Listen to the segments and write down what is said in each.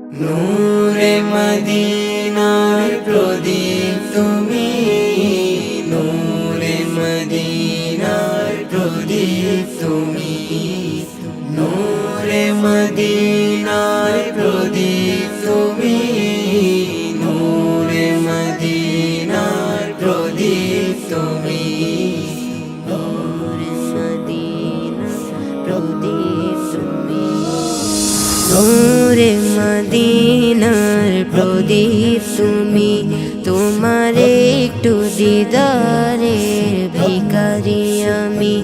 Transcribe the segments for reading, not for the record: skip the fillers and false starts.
নূরে মদিনার প্রদীপ তুমি, নূরে মদিনার প্রদীপ তুমি, নূরে মদিনার প্রদীপ তুমি, নূরে মদিনার প্রদীপ তুমি, নূরে মদিনার প্রদীপ তুমি, নূরে মদিনার প্রদীপ তুমি। তোমার একটু দিদারের ভিখারি আমি,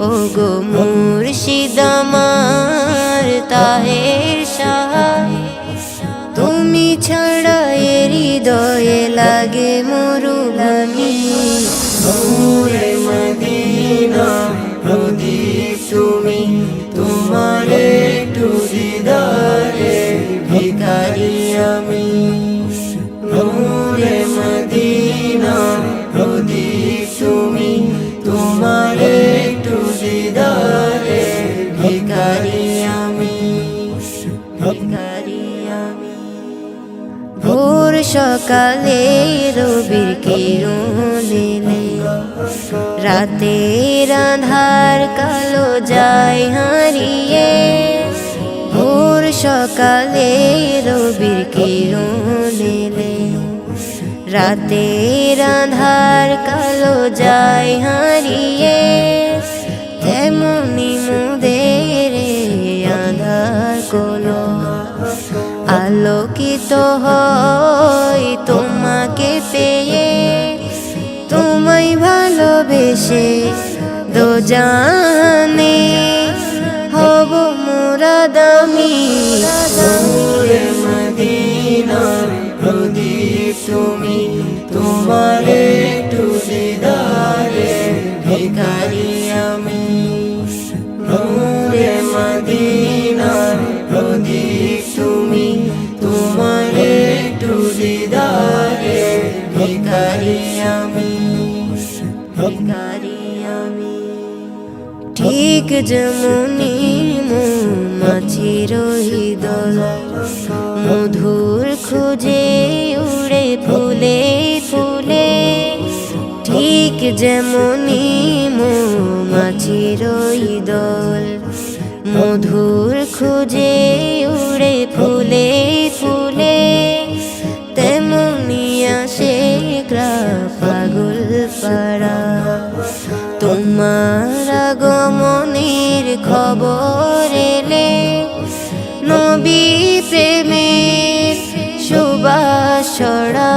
ও গো মুর্শিদ আমার তাহের শাহ। তুমি ছাড়া এর হৃদয়ে লাগে মরুভূমি। নূরে মদিনার প্রদীপ তুমি, তোমার একটু দিদারের ভিখারি আমি। নূরে মদিনার প্রদীপ তুমি, তোমার একটু দিদারের ভিখারি আমি, ভিখারি আমি। ভোর সকালে রবির কিরণ এলে, রাতের আঁধার কালো যায় হারিয়ে। ভোর সকালে রবির কিরণ এলে, রাতের আঁধার কালো যায় হারিয়ে। তেমনি মোদের আঁধার কোলো আলোকিত হয় তোমাকে পেয়ে। তোমায় ভালোবেসে দোজানে হব মোরা দামি। নূরে মদিনার প্রদীপ তুমি, তোমার একটু দিদারের ভিখারি আমি। নূরে মদিনার প্রদীপ তুমি, তোমার একটু দিদারের ভিখারি আমি, ভিখারি আমি। ঠিক যেমনি মৌমাছির দল মধুর খুঁজে উড়ে ফুলে ফুলে, ঠিক যেমনি মৌমাছির দল মধুর খুঁজে উড়ে ফুলে ফুলে, তেমনি আসে পাগল পাড়া তোমার আগমনের খবর এলে। নবী প্রেমের সুবাস ছড়া